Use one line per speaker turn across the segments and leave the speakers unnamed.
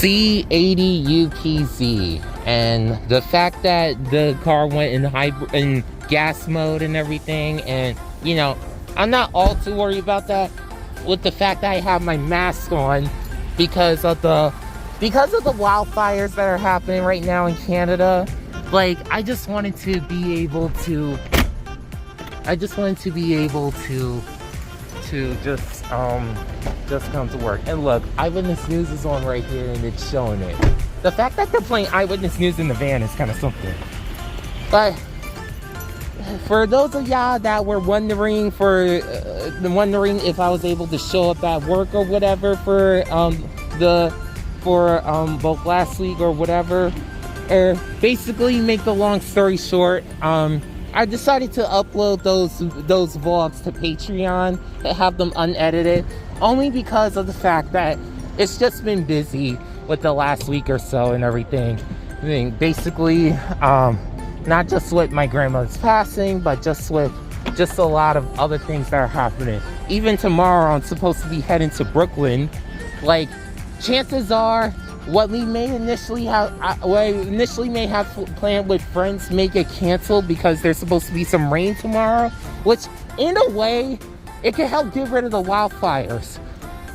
C80UPZ, and the fact that the car went in gas mode and everything, and you know, I'm not all too worried about that with the fact that I have my mask on because of the wildfires that are happening right now in Canada. Like, I just wanted to be able to just come to work. And look, Eyewitness News is on right here and it's showing it. The fact that they're playing Eyewitness News in the van is kind of something. But for those of y'all that were wondering if I was able to show up at work or whatever for both last week or whatever, basically, make the long story short, I decided to upload those vlogs to Patreon and have them unedited, only because of the fact that it's just been busy with the last week or so and everything. I mean, basically, not just with my grandmother's passing, but just with a lot of other things that are happening. Even tomorrow, I'm supposed to be heading to Brooklyn. Like, chances are, what we may initially have planned with friends may get canceled because there's supposed to be some rain tomorrow, which in a way it can help get rid of the wildfires.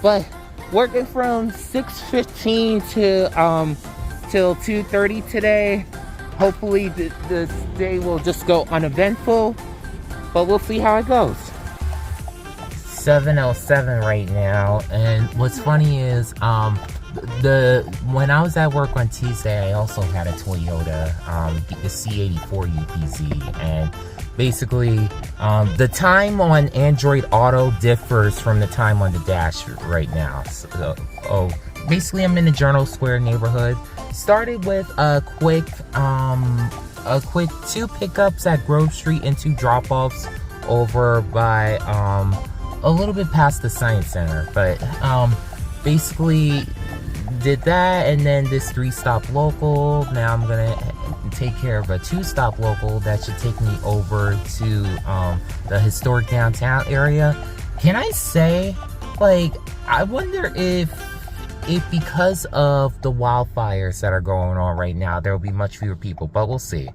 But working from 6:15 to till 2:30 today, hopefully this day will just go uneventful, but we'll see how it goes. 7:07 right now, and what's funny is when I was at work on Tuesday, I also had a Toyota, the C84 UPZ, and basically the time on Android Auto differs from the time on the dash right now. So, basically, I'm in the Journal Square neighborhood. Started with a quick 2 pickups at Grove Street and 2 drop-offs over by a little bit past the Science Center, but basically did that, and then this 3-stop local. Now I'm gonna take care of a 2-stop local that should take me over to the historic downtown area. Can I say, like, I wonder if because of the wildfires that are going on right now, there will be much fewer people, but we'll see.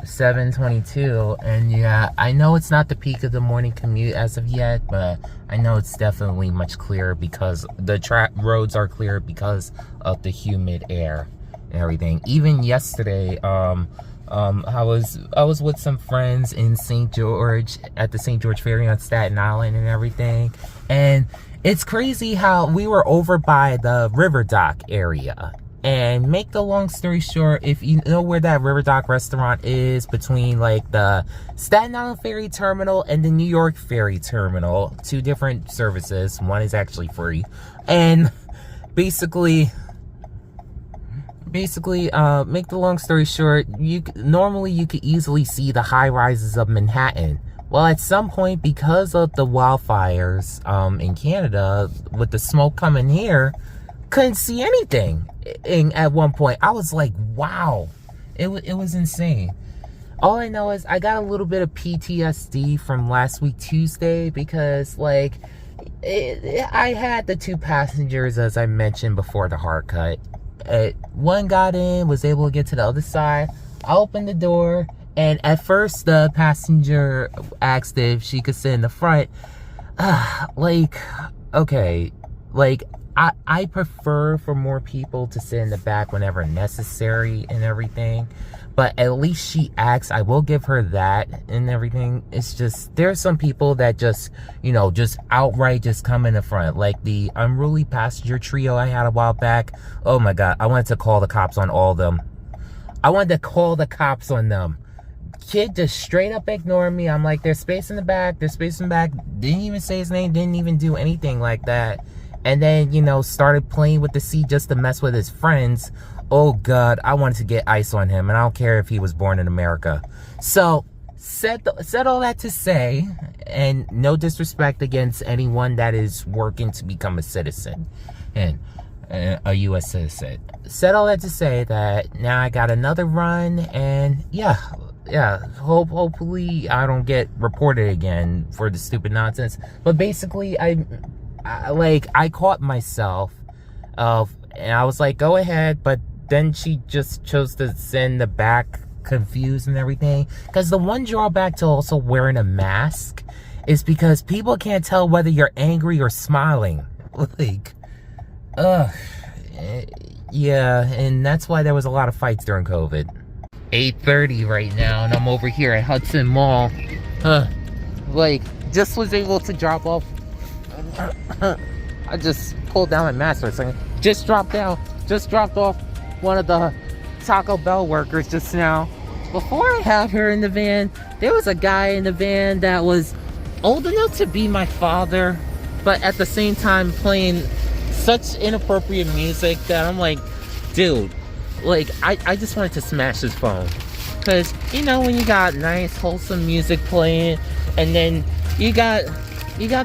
7:22, and yeah, I know it's not the peak of the morning commute as of yet, but I know it's definitely much clearer because the roads are clear because of the humid air and everything. Even yesterday, I was with some friends in St. George at the St. George Ferry on Staten Island and everything, and it's crazy how we were over by the River Dock area. And make the long story short, if you know where that River Dock restaurant is, between like the Staten Island Ferry Terminal and the New York Ferry Terminal, 2 different services, one is actually free, and basically, make the long story short, normally you could easily see the high rises of Manhattan. Well, at some point, because of the wildfires in Canada, with the smoke coming here, couldn't see anything. At one point, I was like, wow, it was insane. All I know is I got a little bit of PTSD from last week Tuesday, because like I had the 2 passengers, as I mentioned before the hard cut. One got in, was able to get to the other side. I opened the door, and at first the passenger asked if she could sit in the front. Like, okay, like, I prefer for more people to sit in the back whenever necessary and everything, but at least she asked. I will give her that and everything. It's just, there's some people that just, you know, just outright just come in the front, like the unruly passenger trio I had a while back. Oh my god, I wanted to call the cops on all of them. Kid just straight up ignored me. I'm like, there's space in the back, didn't even say his name, didn't even do anything like that. And then, you know, started playing with the seat just to mess with his friends. Oh god, I wanted to get ice on him, and I don't care if he was born in America. So, said all that to say, and no disrespect against anyone that is working to become a citizen and a U.S. citizen. Said all that to say that now I got another run, and yeah, hopefully I don't get reported again for the stupid nonsense. But basically, I caught myself of And I was like, go ahead. But then she just chose to send the back confused and everything. Because the one drawback to also wearing a mask is because people can't tell whether you're angry or smiling. Like, yeah, and that's why there was a lot of fights during COVID. 8:30 right now, and I'm over here at Hudson Mall. Like, just was able to drop off. I just pulled down my mask for a second. Just dropped off one of the Taco Bell workers just now. Before I have her in the van, there was a guy in the van that was old enough to be my father, but at the same time playing such inappropriate music that I'm like, dude, like, I just wanted to smash his phone. Because, you know, when you got nice, wholesome music playing, and then you got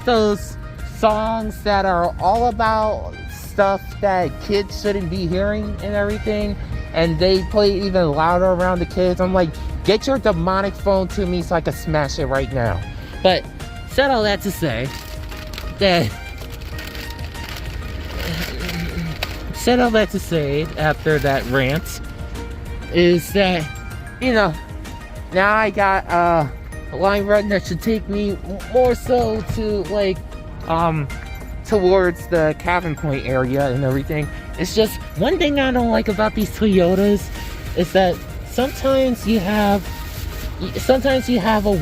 those songs that are all about stuff that kids shouldn't be hearing and everything, and they play even louder around the kids, I'm like, get your demonic phone to me so I can smash it right now. But said all that to say that after that rant is that, you know, now I got a line run that should take me more so to, like, towards the Cabin Point area and everything. It's just one thing I don't like about these Toyotas is that sometimes you have a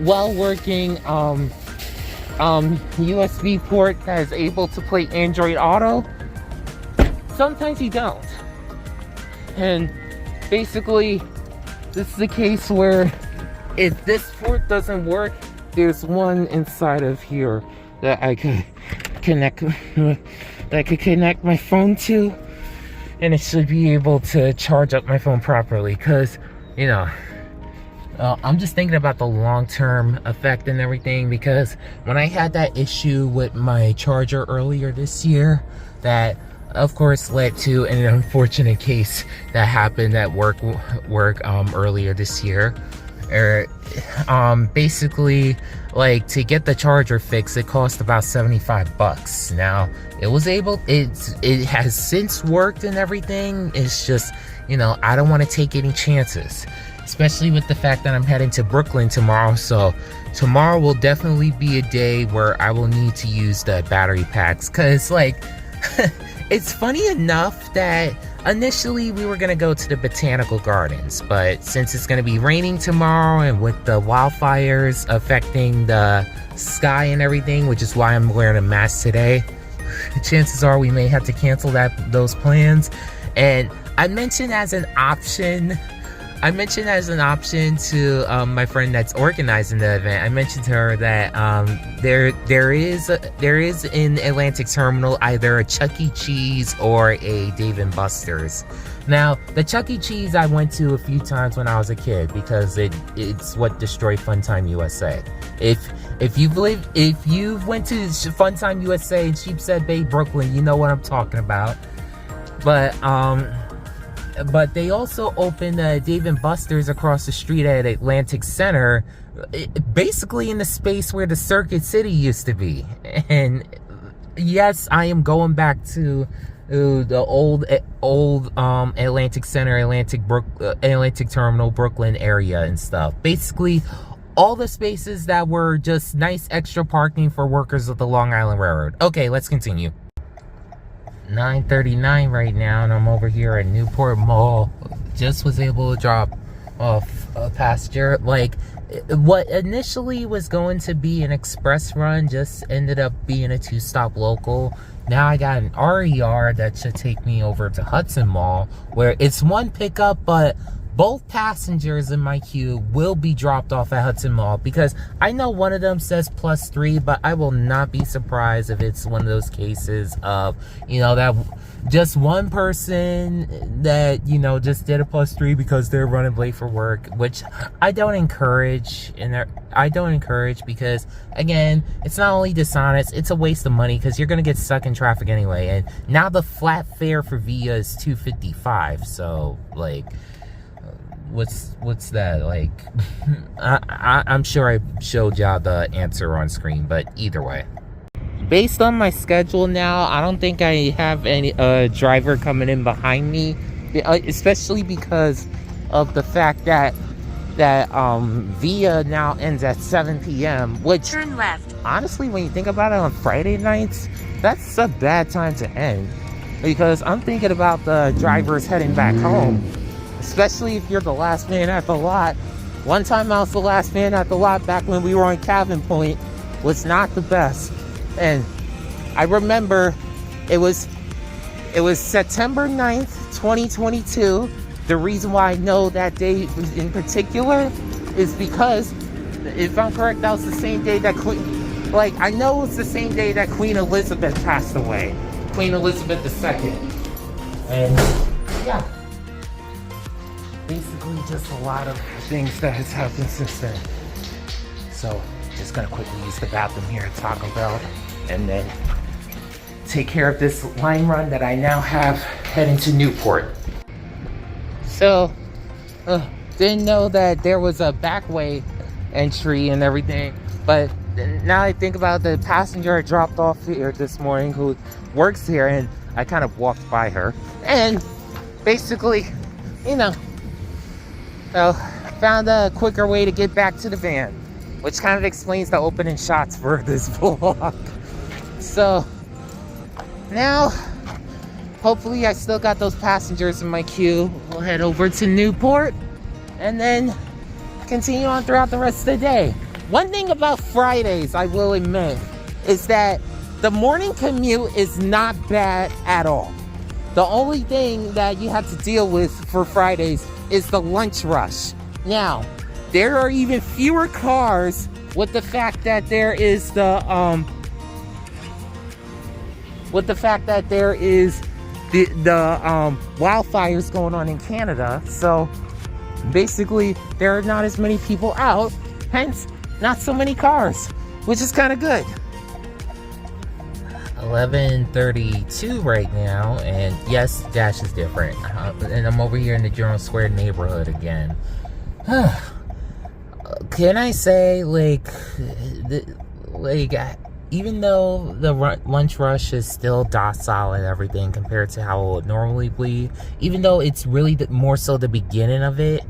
well-working USB port that is able to play Android Auto. Sometimes you don't. And basically, this is the case where if this port doesn't work, there's one inside of here that I could connect my phone to, and it should be able to charge up my phone properly. Because, you know, I'm just thinking about the long-term effect and everything, because when I had that issue with my charger earlier this year, that of course led to an unfortunate case that happened at work earlier this year. Basically, like, to get the charger fixed, it cost about $75. Now, it has since worked and everything. It's just, you know, I don't want to take any chances, especially with the fact that I'm heading to Brooklyn tomorrow. So tomorrow will definitely be a day where I will need to use the battery packs, because, like, it's funny enough that initially we were going to go to the botanical gardens, but since it's going to be raining tomorrow and with the wildfires affecting the sky and everything, which is why I'm wearing a mask today, chances are we may have to cancel those plans. And I mentioned as an option to my friend that's organizing the event. I mentioned to her that there is in Atlantic Terminal either a Chuck E. Cheese or a Dave & Buster's. Now, the Chuck E. Cheese I went to a few times when I was a kid because it's what destroyed Funtime USA. If you went to Funtime USA in Sheepshead Bay, Brooklyn, you know what I'm talking about. But they also opened Dave & Buster's across the street at Atlantic Center, basically in the space where the Circuit City used to be. And yes, I am going back to the old Atlantic Center, Atlantic Terminal, Brooklyn area and stuff. Basically, all the spaces that were just nice extra parking for workers of the Long Island Railroad. Okay, let's continue. 9:39 right now, and I'm over here at Newport Mall. Just was able to drop off a passenger. Like, what initially was going to be an express run just ended up being a 2-stop local. Now I got an RER that should take me over to Hudson Mall, where it's one pickup, but both passengers in my queue will be dropped off at Hudson Mall, because I know one of them says +3, but I will not be surprised if it's one of those cases of, you know, that just one person that, you know, just did a +3 because they're running late for work, which I don't encourage. And I don't encourage because, again, it's not only dishonest, it's a waste of money because you're going to get stuck in traffic anyway. And now the flat fare for Via is $2.55, so, like, what's that like? I'm sure I showed y'all the answer on screen, but either way, based on my schedule now, I don't think I have any driver coming in behind me, especially because of the fact that Via now ends at 7 p.m. which,
turn left.
Honestly, when you think about it, on Friday nights, that's a bad time to end, because I'm thinking about the drivers heading back home, especially if you're the last man at the lot. One time I was the last man at the lot back when we were on Cabin Point. Was not the best. And I remember it was September 9th, 2022. The reason why I know that day in particular is because, if I'm correct, that was the same day that I know it's the same day that Queen Elizabeth passed away. Queen Elizabeth II. And yeah, basically just a lot of things that has happened since then. So just gonna quickly use the bathroom here at Taco Bell and then take care of this line run that I now have heading to Newport. So didn't know that there was a backway entry and everything, but now I think about the passenger I dropped off here this morning who works here, and I kind of walked by her and basically, you know, found a quicker way to get back to the van, which kind of explains the opening shots for this vlog. So now, hopefully I still got those passengers in my queue. We'll head over to Newport and then continue on throughout the rest of the day. One thing about Fridays, I will admit, is that the morning commute is not bad at all. The only thing that you have to deal with for Fridays is the lunch rush. Now, there are even fewer cars with the fact that there is the wildfires going on in Canada. So basically there are not as many people out, hence not so many cars, which is kind of good. 11:32 right now, and yes, Dash is different, and I'm over here in the General Square neighborhood again. Can I say, even though the lunch rush is still docile and everything compared to how it would normally be, even though it's really more so the beginning of it,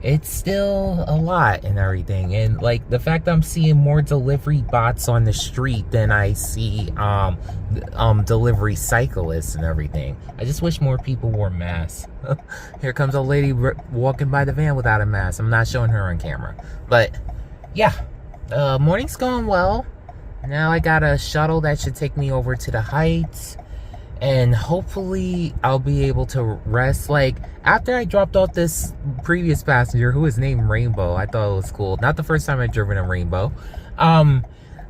it's still a lot and everything. And like the fact that I'm seeing more delivery bots on the street than I see delivery cyclists and everything. I just wish more people wore masks. Here comes a lady walking by the van without a mask. I'm not showing her on camera, but yeah, morning's going well. Now I got a shuttle that should take me over to the Heights, and hopefully I'll be able to rest. Like, after I dropped off this previous passenger who was named Rainbow, I thought it was cool. Not the first time I've driven a Rainbow.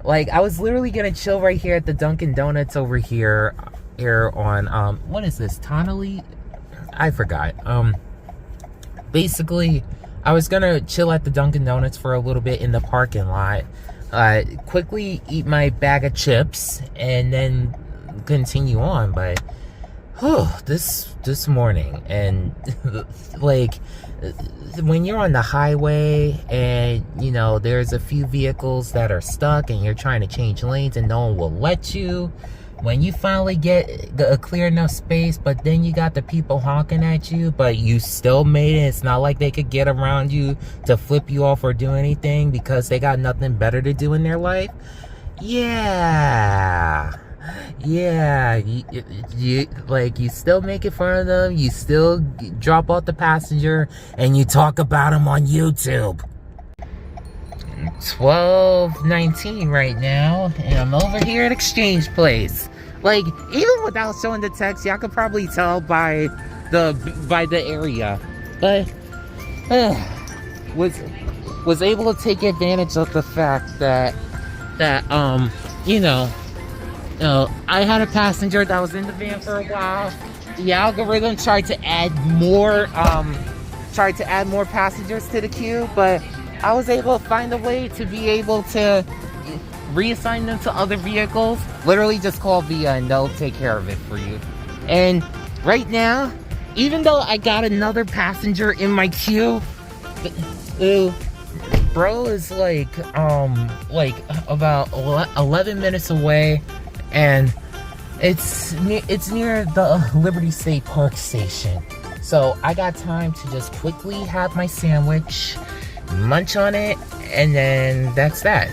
Like, I was literally gonna chill right here at the Dunkin' Donuts over here on what is this, Tonelli? I forgot. Basically I was gonna chill at the Dunkin' Donuts for a little bit in the parking lot, quickly eat my bag of chips, and then continue on. But this morning, and like, when you're on the highway and you know there's a few vehicles that are stuck and you're trying to change lanes and no one will let you, when you finally get a clear enough space, but then you got the people honking at you, but you still made it. It's not like they could get around you to flip you off or do anything because they got nothing better to do in their life. Yeah, you still make it fun of them, you still drop off the passenger, and you talk about them on YouTube. 12:19 right now, and I'm over here at Exchange Place. Like, even without showing the text, y'all could probably tell by the area. But was able to take advantage of the fact that I had a passenger that was in the van for a while. The algorithm tried to add more passengers to the queue, but I was able to find a way to be able to reassign them to other vehicles. Literally just call Via and they'll take care of it for you. And right now, even though I got another passenger in my queue, Bro is like about 11 minutes away, and it's near the Liberty State Park station. So I got time to just quickly have my sandwich, munch on it, and then that's that.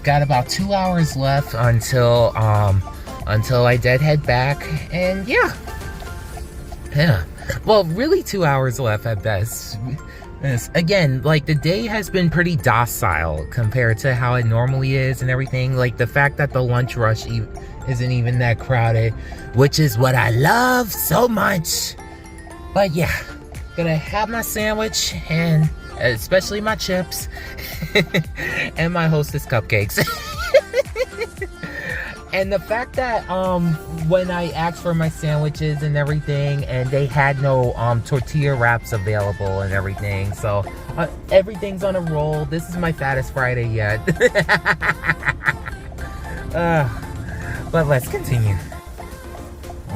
Got about 2 hours left until I head back, and yeah. Well, really 2 hours left at best. Again, like, the day has been pretty docile compared to how it normally is and everything. Like, the fact that the lunch rush isn't even that crowded, which is what I love so much. But yeah, gonna have my sandwich, and especially my chips and my Hostess cupcakes. And the fact that when I asked for my sandwiches and everything, and they had no tortilla wraps available and everything, so everything's on a roll. This is my fattest Friday yet. But let's continue.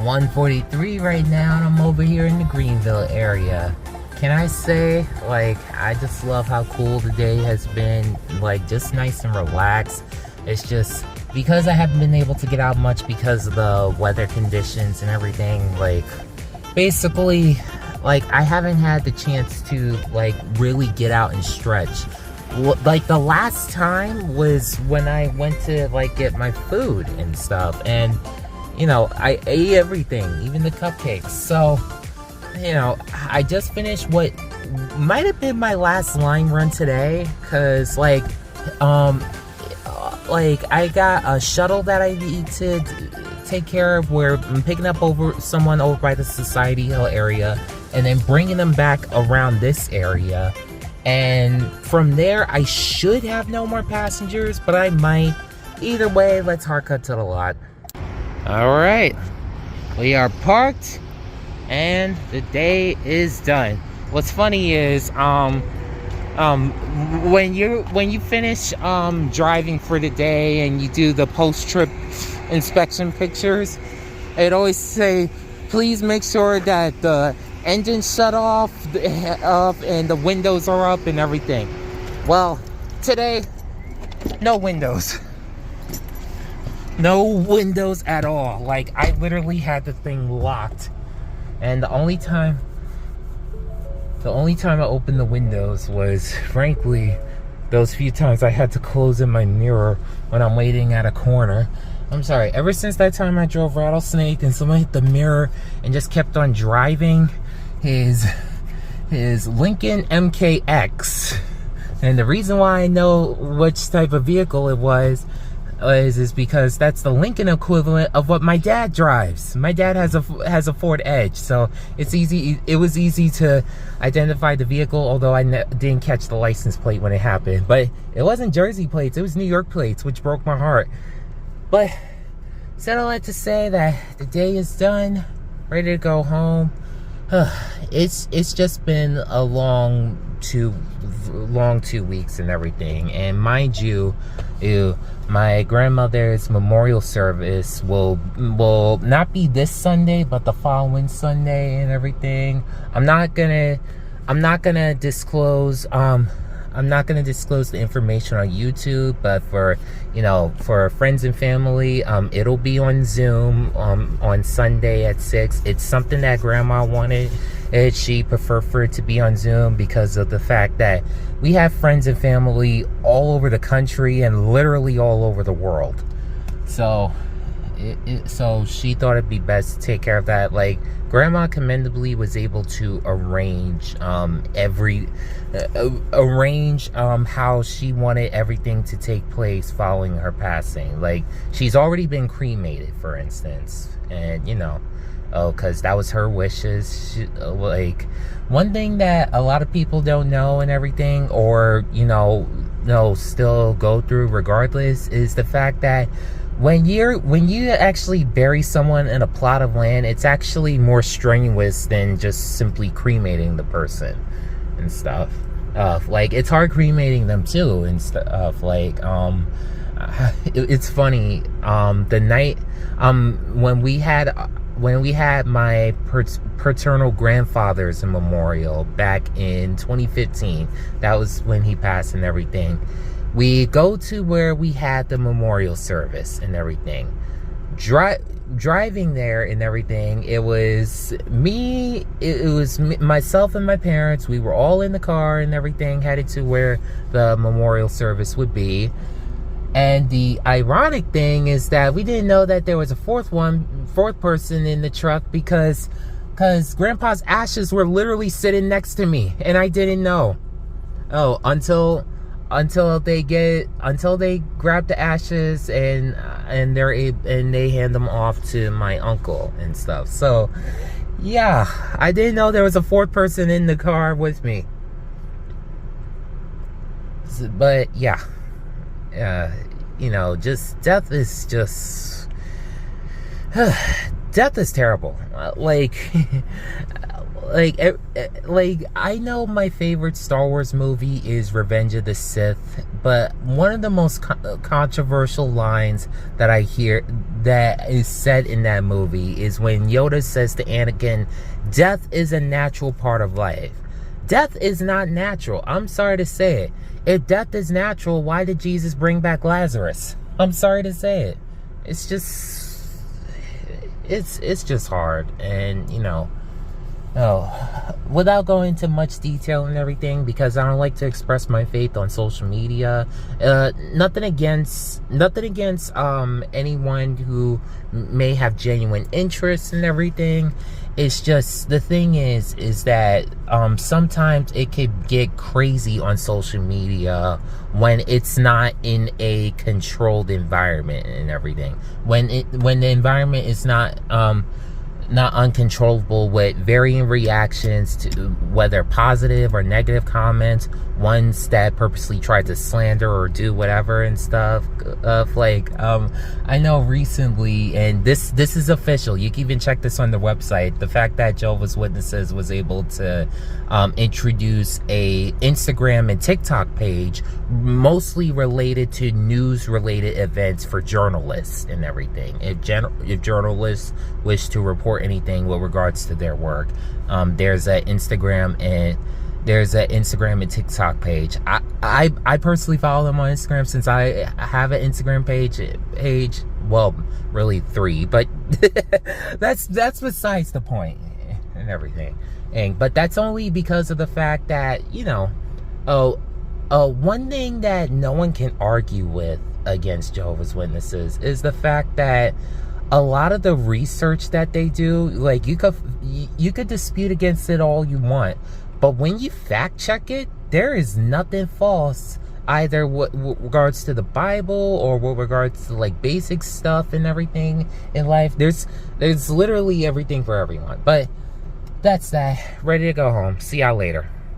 1:43 right now, and I'm over here in the Greenville area. Can I say, like, I just love how cool the day has been, like, just nice and relaxed. It's just because I haven't been able to get out much because of the weather conditions and everything. Like, basically, like, I haven't had the chance to, like, really get out and stretch. Like, the last time was when I went to, like, get my food and stuff, and, you know, I ate everything, even the cupcakes. So, you know, I just finished what might have been my last line run today, because, like, I got a shuttle that I need to take care of, where I'm picking up someone over by the Society Hill area, and then bringing them back around this area. And from there, I should have no more passengers, but I might. Either way, let's hard cut to the lot. Alright, we are parked, and the day is done. What's funny is, when you finish driving for the day and you do the post-trip inspection pictures, it always say, please make sure that the engine's shut off and the windows are up and everything. Well, today, no windows. No windows at all. Like, I literally had the thing locked, and the only time I opened the windows was, frankly, those few times I had to close in my mirror when I'm waiting at a corner. I'm sorry, ever since that time I drove Rattlesnake and someone hit the mirror and just kept on driving his Lincoln MKX. And the reason why I know which type of vehicle it was is because that's the Lincoln equivalent of what my dad drives. My dad has a Ford Edge, so it's easy. It was easy to identify the vehicle, although I didn't catch the license plate when it happened. But it wasn't Jersey plates; it was New York plates, which broke my heart. But said all that to say that the day is done, ready to go home. It's just been a long 2 weeks and everything, and mind you, my grandmother's memorial service will not be this Sunday, but the following Sunday and everything. I'm not gonna disclose the information on YouTube, but for friends and family, it'll be on Zoom on Sunday at 6. It's something that Grandma wanted. She preferred for it to be on Zoom because of the fact that we have friends and family all over the country and literally all over the world. So so she thought it'd be best to take care of that. Like, Grandma commendably was able to arrange how she wanted everything to take place following her passing. Like, she's already been cremated, for instance, and because that was her wishes. Like, one thing that a lot of people don't know and everything, or still go through regardless, is the fact that when you actually bury someone in a plot of land, it's actually more strenuous than just simply cremating the person and stuff. Like, it's hard cremating them too and stuff. Like, it's funny. The night when we had when we had my paternal grandfather's memorial back in 2015, that was when he passed and everything. We go to where we had the memorial service and everything. Driving there and everything, it was me, myself and my parents. We were all in the car and everything, headed to where the memorial service would be. And the ironic thing is that we didn't know that there was a fourth person in the truck because Grandpa's ashes were literally sitting next to me, and I didn't know. Oh, until they grab the ashes and they hand them off to my uncle and stuff. So yeah, I didn't know there was a fourth person in the car with me. But yeah, just death is just death is terrible. Like I know my favorite Star Wars movie is Revenge of the Sith, but one of the most controversial lines that I hear that is said in that movie is when Yoda says to Anakin, "Death is a natural part of life." Death is not natural. I'm sorry to say it. If death is natural, why did Jesus bring back Lazarus? I'm sorry to say it. It's just hard. And without going into much detail and everything, because I don't like to express my faith on social media. Nothing against anyone who may have genuine interest and everything. It's just, the thing is that sometimes it could get crazy on social media when it's not in a controlled environment and everything. When the environment is not uncontrollable, with varying reactions to whether positive or negative comments, ones that purposely try to slander or do whatever and stuff. I know recently, and this is official, you can even check this on the website, the fact that Jehovah's Witnesses was able to introduce a Instagram and TikTok page mostly related to news related events for journalists and everything. If journalists wish to report anything with regards to their work, there's an Instagram and TikTok page. I personally follow them on Instagram, since I have an Instagram page. Well, really 3, but that's besides the point and everything. But that's only because of the fact that one thing that no one can argue with against Jehovah's Witnesses is the fact that a lot of the research that they do, like, you could dispute against it all you want, but when you fact check it, there is nothing false, either with regards to the Bible or with regards to like basic stuff and everything in life. There's literally everything for everyone. But that's that. Ready to go home. See y'all later.